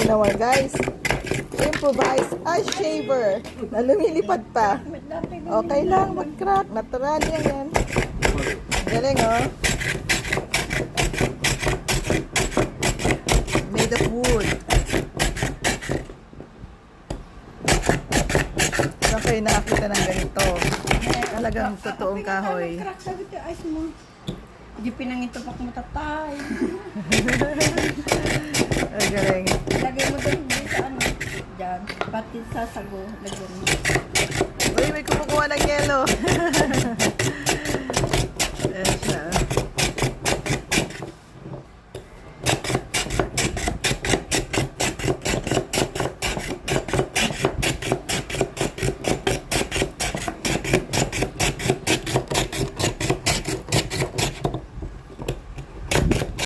naman guys. Improvise ice shaver na lumilipad pa. Okay lang, mag-crack. Natural yan. Galing oh. Made of wood. Saan kayo nakakita ng ganito? Talagang totoong kahoy. Crack sabi ko, ice mo. Di pinangito pa kung matatay. Ay, galing. Lagay mo doon sa ano. Diyan. Pati sa sago. Lagyan mo. Uy, may kumukuha ng yelo.